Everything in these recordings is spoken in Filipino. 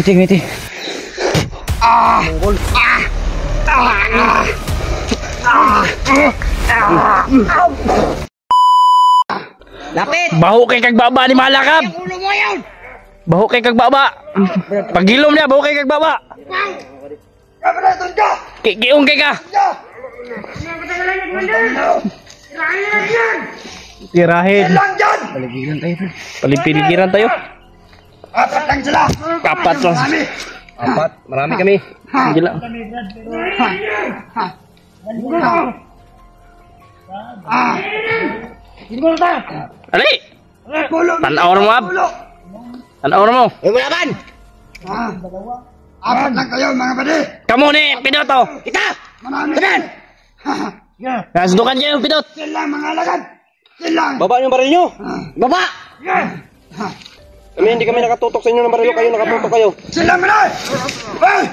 Ngiti. Lapit! Baho kay kag baba ni Malakab. Baho kay kag baba. Pagilom niya, baho kay kag baba. Kikiung kay ka. Tirahin. Palipigiran tayo. Apat lang sila. Apat lang. Apat, marami kami. Sige lang. Ali! Tanaw mo, Ab. Tanaw mo. Laban! Apat lang kayo mga bade. Kamu ni, Pidoto. Kita! Marami. Tanan! Nasdukan niya yung Pidot. Sila mga alagad. Sila. Baba yung baril nyo! Baba! Kami hindi kami nakatutok sa inyo ng baril, kayo nakatutok kayo. Sila mga! Hey!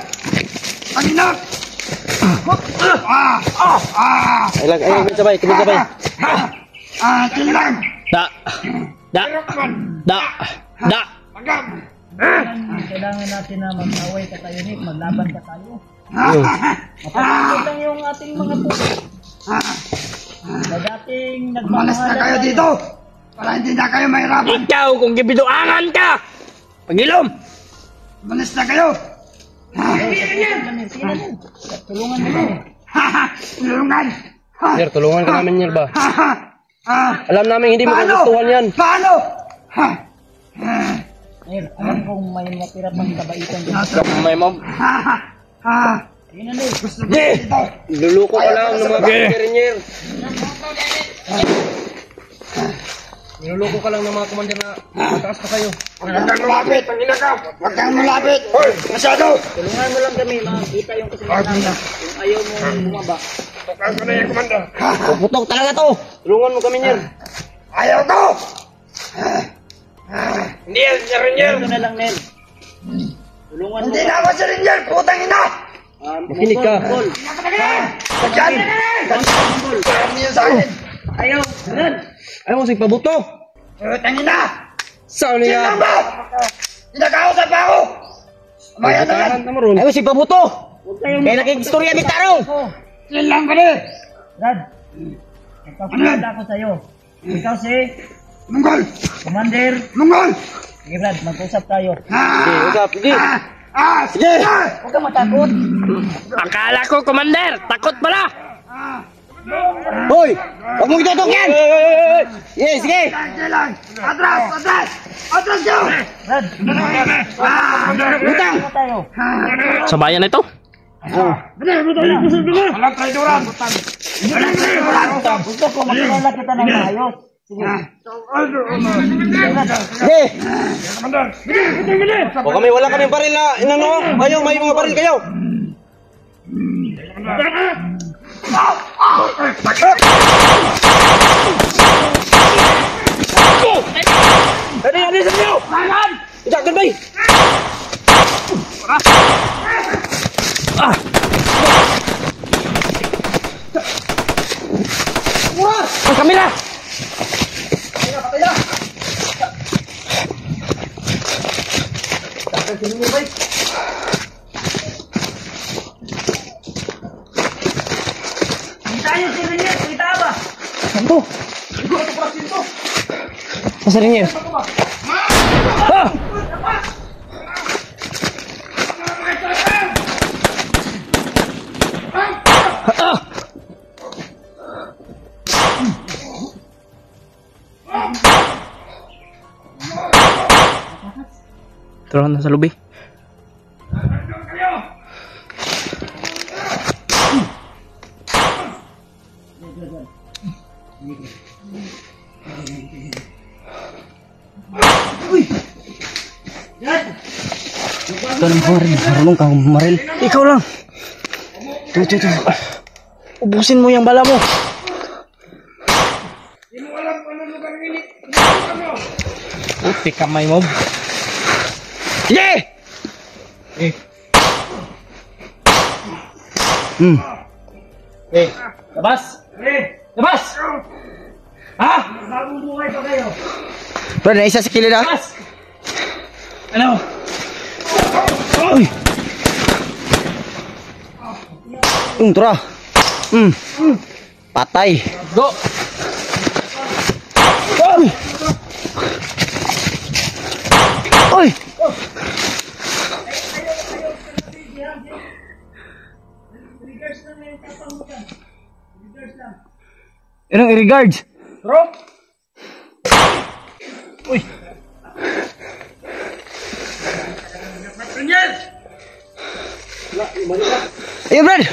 Ang inak! Ay, sabay, sabay. Sila! Da. Kailangan natin na mag-away ka tayo, Nick. Maglaban ka tayo. Mapapagod lang yung ating mga puso. Na dating Umalis na kayo nagmamahalan dito! Para hindi na kayo mahirapan! Ikaw kung gibiduangan ka. Pagilom. Umalis na kayo! Tulungan mo kami. Tulungan! Nyer, tulungan ka namin, Nyer ba? Alam namin hindi mo kagustuhan yan. Paano? Nir, alam kong may matira pang kabaitan dyan. May mo. Yun na, Nir. Luluko ka lang ng mga commander, Nyer. Niluluko ka lang ng mga commander na mataas pa kayo. Huwag kang malapit! Huwag kang malapit! Masyado! Tulungan mo lang kami. Makakita yung kasalanan. Kung ayaw mo bumaba. Puputok talaga to. Tulungan mo kami, Nyer. Ayaw ko! Hindi yan, Sir Ranger. Ito na lang, Nir. Tulungan mo. Hindi na ako si Ranger! Putang ina! Makinig ka. Mongol. Pagyan! Pagyan niyo sa akin! Ayaw. Ganun. Ayaw mo sigpabuto. Putang ina! Saan Sino niya? ba? Pinakausap pa ako! Maya na yan! Ayaw mo sigpabuto. Huwag kayong Kaya nakikistorya may tarong. Silang ka rin! Brad, nagpapalala ako sa'yo. Ikaw si Mongol! Commander. Mongol! Sige, Brad, mag-usap tayo. Sige, usap. Sige. Sige! Huwag kang matakot. Akala ko, Commander. Takot pala. Hoy! Huwag mong itutok yan! Sige, sige! Sige lang! Atras! Atras! Atras nyo! Brad, Butang! ano tayo? Sa bayan na ito. Walang traidoran! Walang traidoran! Gusto ko makilala kita ng maayos. Sige. Sige! O kami, wala kaming baril na inano. Kayo, may mga baril kayo. Ano sa inyo? Ijak doon, bay! Ang kamera. Tayo si Renier, kita ba? Santo. Masa Ranger? Ah! Ah! Turun na sa lobby. Ikaw lang maril, marunong kang maril. Ikaw lang. Tuh. Ubusin mo yung bala mo. Uti kamay mo. Yeah! Eh, labas! Labas! Ha? Bagong buhay pa kayo. Brad, na isa sa kilid ha? Labas! Ano? Uy! Tara. Patay. Go! Uy! Uy! Anong i-regards? Bro! Ayun, Brad!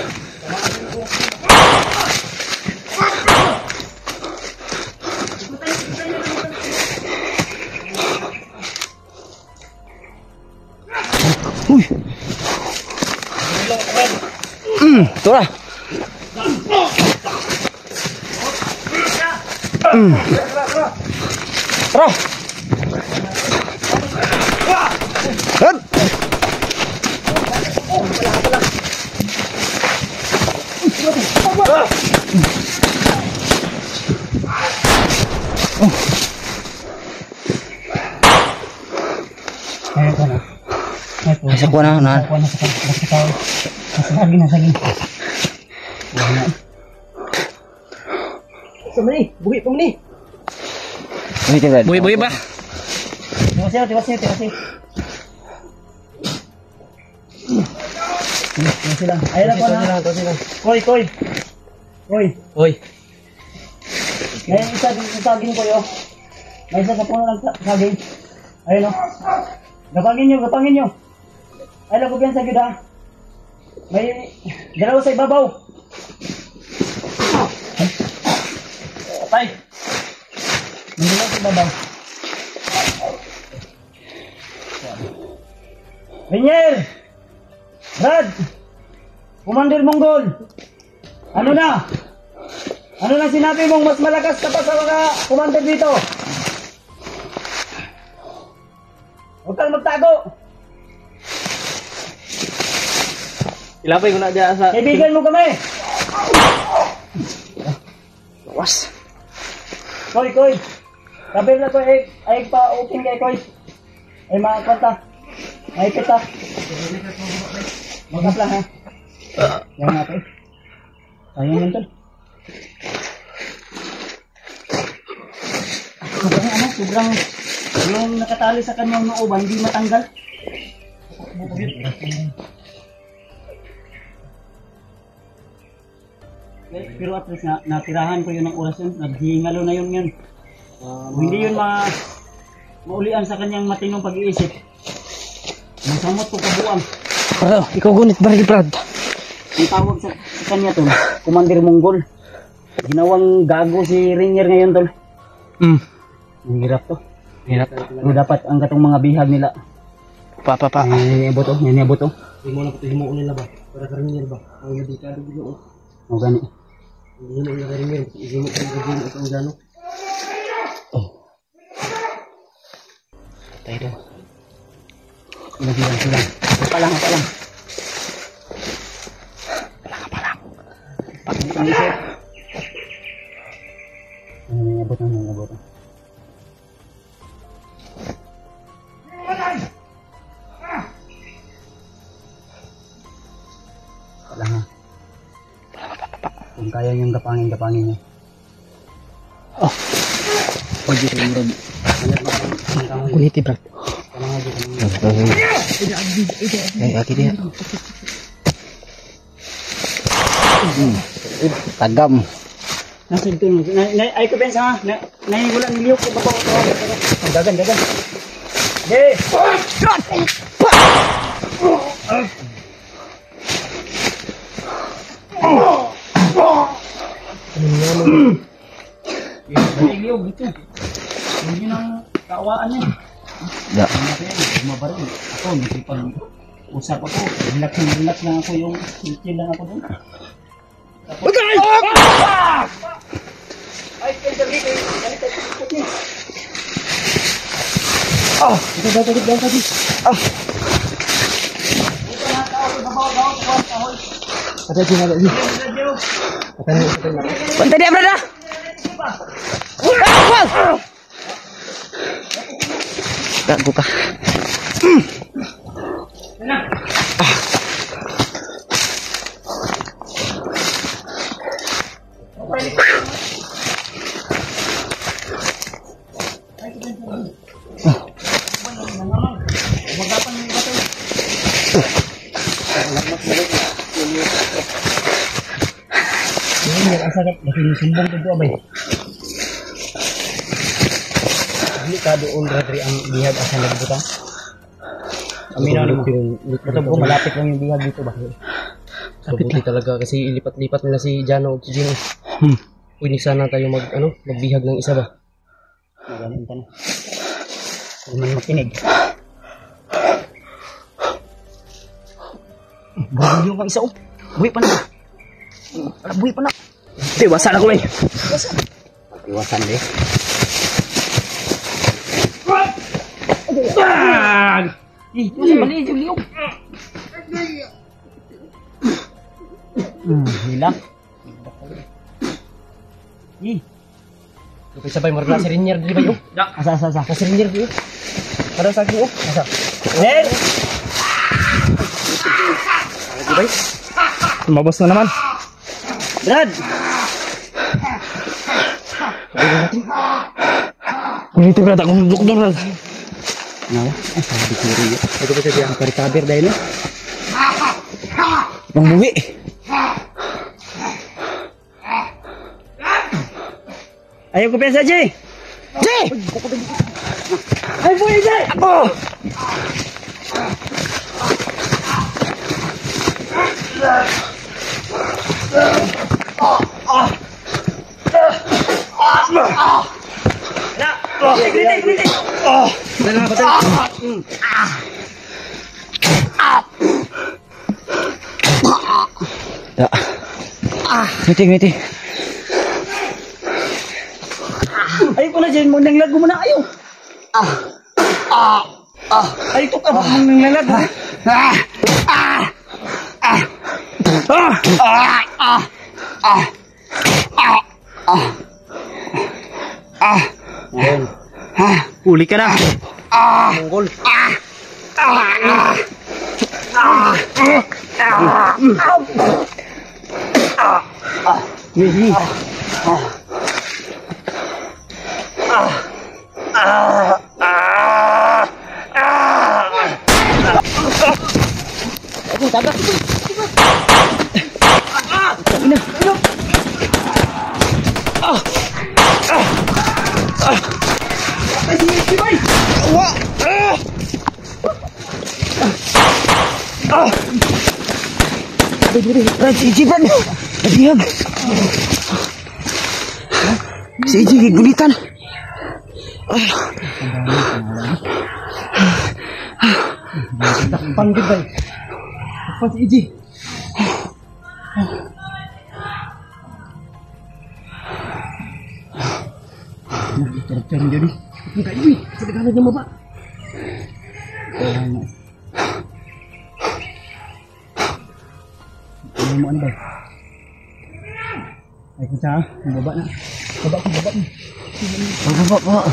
Uy! Tara! Tara! Brad! Nasa kuha na, na. Sumali! Buhi pa muli! Wait, Brad. Buhi ba? Tiwas niyo, tiwas niyo, tiwas niyo. Tiwas sila. Ayun na po na. Koy, koy. Koy. Hoy. Ngayon isa din sa saging ko yun. May isa sa puno ng saging. Ayun o. Gapangin nyo, gapangin nyo. Ayun ako piyan sa gyud ha. May dalawa sa ibabaw. Patay. May dalawa sa ibabaw. Rinier! Brad! Commander Mongol! Ano na? Ano na sinabi mong mas malakas ka pa sa mga commander dito? Huwag kang magtago! Ilapay ko na dyan sa... Kaibigan mo kami! Was. Koy, koy! Sabi na to ay pa-open kay Koy. Ay mga kwanta. Ay kita. Magkap lang ha. Yan natin. Sayang yun tol. Sobrang yung nakatali sa kanyang nauban, hindi matanggal. Pero at least natirahan ko yun ng oras yun. Naghihingalo na yun. Hindi yun maulian sa kanyang matinong pag-iisip. Masamot ko kabuang. Brad, ikaw gunit baril, Brad. Ang tawag sa kanya tol, Commander Mongol. Ginawang gago si Rinier ngayon tol. Ang hirap to. Hirap. Pero dapat ang katong mga bihag nila. Pa. Niabot to, niabot to. Hindi mo na pati himuon nila ba? Para karinyan ba? Ang medikado dito. O gani. Hindi mo na karinyan. Hindi mo karinyan ito ang gano. Tayo daw. Sila. Palang. Pag-isip. Niabot to. Wala nga. Kung kaya niyong gapangin niyo. Pwede rin, Brad. Guniti, Brad. Ay, aki dia. Tagam. Nasa ito. Ay ko pensa ha. Wala niliyok sa babaw ko. Dagan. Hey! Niliyok dito. Hindi nang kaawaan niya. Ya. Mabaril. Ako, usap ako. Relax lang ako yung chill lang ako doon. Patay! Ay, ganito. Dito na tao, babaw, Pantay dia, brada. Tak buka. Sakit lagi sumbong tu abay. Ini ka doon dari ang bihag asa nagbutang. Aminaw ni mo. Ito po malapit lang yung bihag dito ba? Mabuti talaga kasi ilipat-lipat nila si Jano at si Gino. Pwede sana tayo magbihag ng isa ba? Magaling ka na. Huwag man makinig. Buhay yung isa oh. Buhay pa na. Buhay pa na. Tiwasan ako, may. Iwasan deh. Mali yung liog. Hilang. Kapag sabay marga si Rinier di ba yun? Asa. Si Rinier di yun? Para sa akin yun? Asa? Mabos na naman. Brad! Ngunit brad, akong duduk doon, brad. Nawa? Sabi ko rin yun. Ito ba siya ang karikaber dahil no? Bang buwi. Ayaw ko pensa, Jay! Jay! Ay, buhay, Jay! Ako! Ngiti. Ayaw ko na, Jay. Nanglago mo na, ayaw. Ayaw ko ka, nanglago. Uli ka na. Monggol. Si Brad. Nabihag. Si Iji gulitan. Panggil ba? Apa si Iji? Cari-cari dia ni. Enggak ini. Sedekah aja Bapak. Mau anda. Ay kita, babak na. Babak ni. Babak.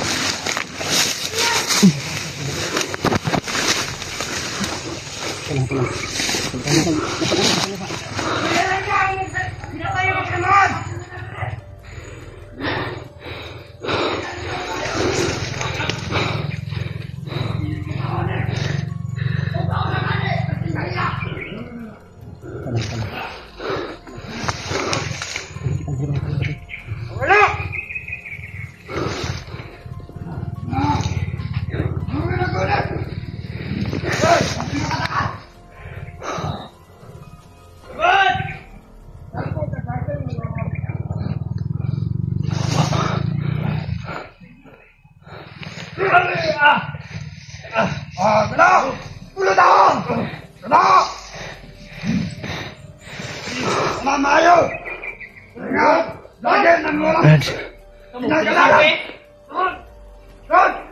Brad.